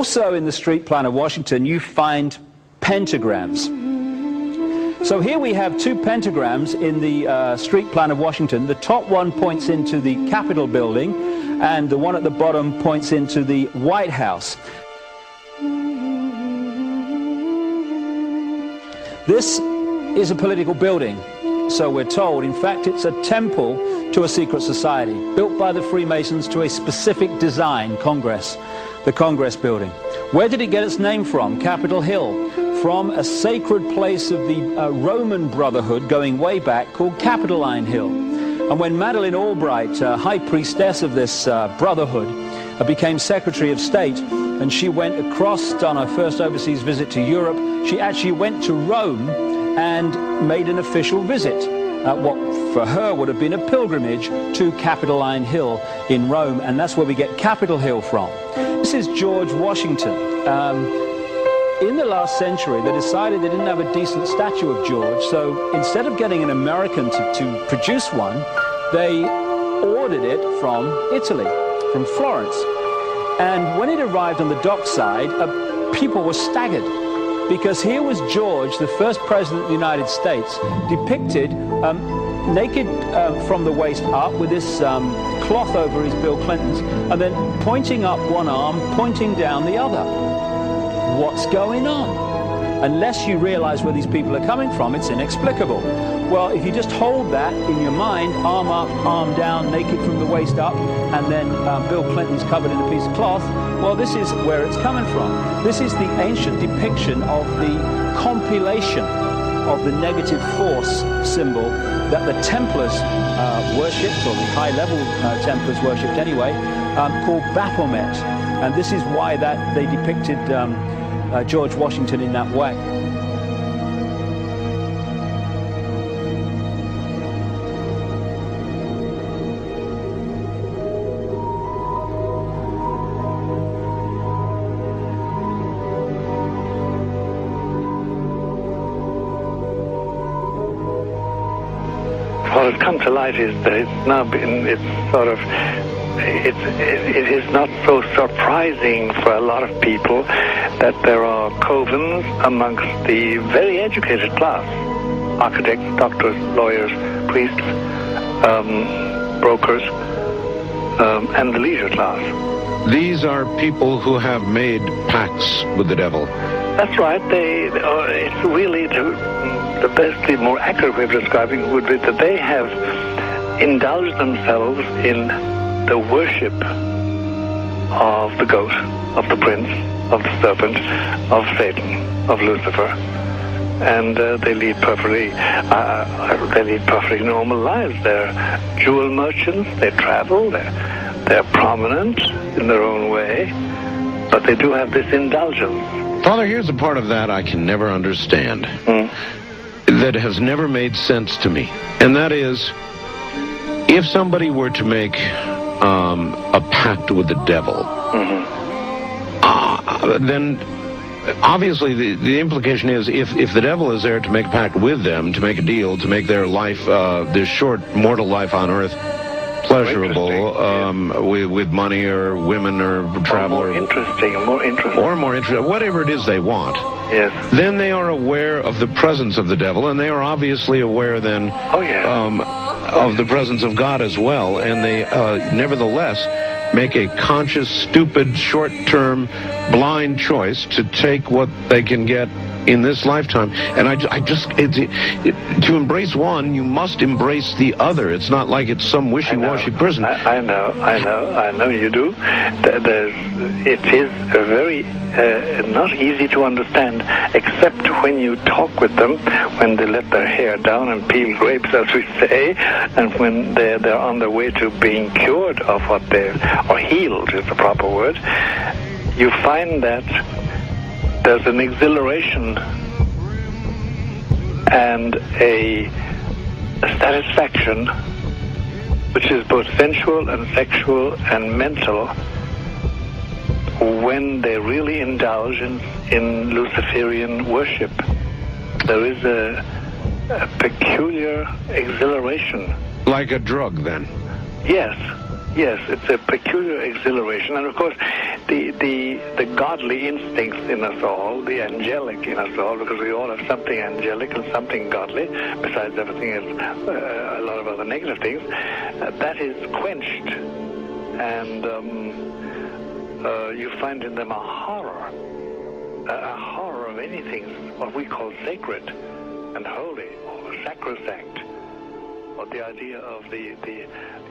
Also in the street plan of Washington, you find pentagrams. So here we have two pentagrams in the street plan of Washington. The top one points into the Capitol building, and the one at the bottom points into the White House. This is a political building, so we're told. In fact, it's a temple to a secret society, built by the Freemasons to a specific design, Congress, the Congress building. Where did it get its name from? Capitol Hill, from a sacred place of the Roman Brotherhood going way back called Capitoline Hill. And when Madeleine Albright, high priestess of this brotherhood, became Secretary of State, and she went across on her first overseas visit to Europe, she actually went to Rome and made an official visit, what for her would have been a pilgrimage to Capitoline Hill in Rome, and that's where we get Capitol Hill from. This is George Washington. In the last century, they decided they didn't have a decent statue of George, so instead of getting an American to produce one, they ordered it from Italy, from Florence. And when it arrived on the dockside, people were staggered, because here was George, the first president of the United States, depicted naked from the waist up with this cloth over his Bill Clinton's, and then pointing up one arm, pointing down the other. What's going on? Unless you realize where these people are coming from, it's inexplicable. Well, if you just hold that in your mind, arm up, arm down, naked from the waist up, and then Bill Clinton's covered in a piece of cloth, well, this is where it's coming from. This is the ancient depiction of the compilation of the negative force symbol that the Templars worshipped, or the high-level Templars worshipped anyway, called Baphomet. And this is why that they depicted George Washington in that way. What has come to light is that it is not so surprising for a lot of people that there are covens amongst the very educated class, architects, doctors, lawyers, priests, brokers, and the leisure class. These are people who have made pacts with the devil. That's right. It's really the best, the more accurate way of describing it would be that they have indulged themselves in the worship of the goat, of the prince, of the serpent, of Satan, of Lucifer, and they lead perfectly normal lives. They're jewel merchants. They travel. They're prominent in their own way, but they do have this indulgence. Father, here's a part of that I can never understand, that has never made sense to me, and that is, if somebody were to make a pact with the devil, then obviously the implication is if the devil is there to make a pact with them, to make a deal, to make their life, this short mortal life on earth, pleasurable, with money or women or travel, or more interesting, whatever it is they want. Yes. Then they are aware of the presence of the devil, and they are obviously aware then of the presence of God as well, and they nevertheless make a conscious, stupid, short-term, blind choice to take what they can get in this lifetime. And to embrace one, you must embrace the other. It's not like it's some wishy-washy person. I know you do. It is very not easy to understand, except when you talk with them, when they let their hair down and peel grapes, as we say, and when they're on their way to being cured of or healed is the proper word. You find that there's an exhilaration and a satisfaction which is both sensual and sexual and mental when they really indulge in Luciferian worship. There is a peculiar exhilaration. Like a drug, then? Yes. Yes, it's a peculiar exhilaration, and of course, the godly instincts in us all, the angelic in us all, because we all have something angelic and something godly, besides everything else, a lot of other negative things, that is quenched, and you find in them a horror of anything what we call sacred and holy or sacrosanct. Or the idea of the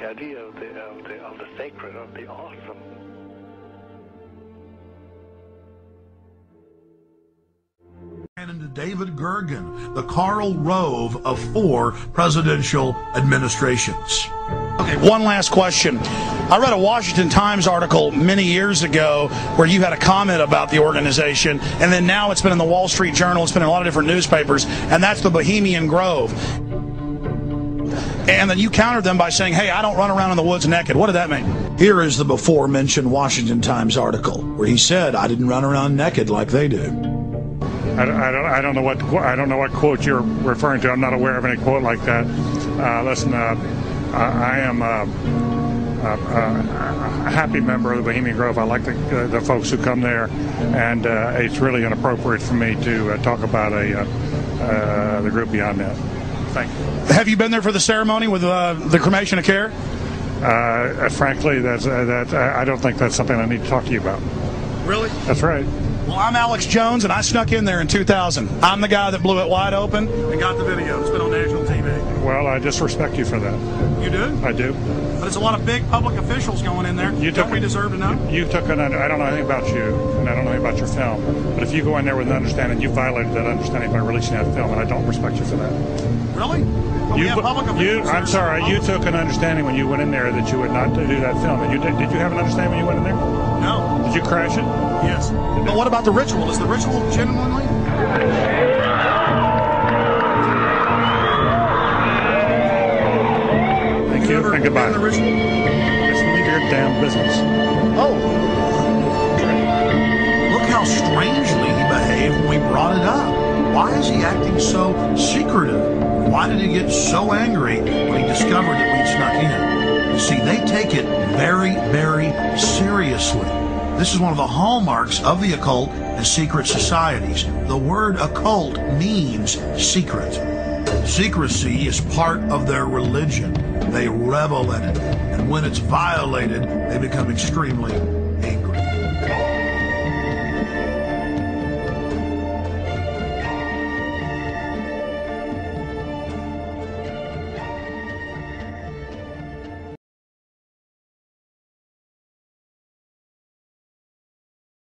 idea of the sacred, of the awesome. And into David Gergen, the Karl Rove of 4 presidential administrations. Okay, one last question. I read a Washington Times article many years ago where you had a comment about the organization, and then now it's been in the Wall Street Journal, it's been in a lot of different newspapers, and that's the Bohemian Grove. And then you countered them by saying, hey, I don't run around in the woods naked. What did that mean? Here is the before-mentioned Washington Times article where he said, I didn't run around naked like they do. I don't know what quote you're referring to. I'm not aware of any quote like that. Listen, I am a happy member of the Bohemian Grove. I like the folks who come there, and it's really inappropriate for me to talk about the group beyond that. Thank you. Have you been there for the ceremony with the cremation of care? Frankly, I don't think that's something I need to talk to you about. Really? That's right. Well, I'm Alex Jones, and I snuck in there in 2000. I'm the guy that blew it wide open and got the video. It's been on national TV. Well, I just respect you for that. You do? I do. But there's a lot of big public officials going in there. Don't we deserve to know? I don't know anything about you, and I don't know anything about your film. But if you go in there with an understanding, you violated that understanding by releasing that film, and I don't respect you for that. Really? We have public officials. I'm sorry. You took an understanding when you went in there that you would not do that film. And did you have an understanding when you went in there? No. Did you crash it? Yes. But what about the ritual? Is the ritual genuinely? Thank you, and goodbye. The ritual? Just leave your damn business. Oh. Look how strangely he behaved when we brought it up. Why is he acting so secretive? Why did he get so angry when he discovered that we'd snuck in? You see, they take it very, very seriously. This is one of the hallmarks of the occult and secret societies. The word occult means secret. Secrecy is part of their religion. They revel in it. And when it's violated, they become extremely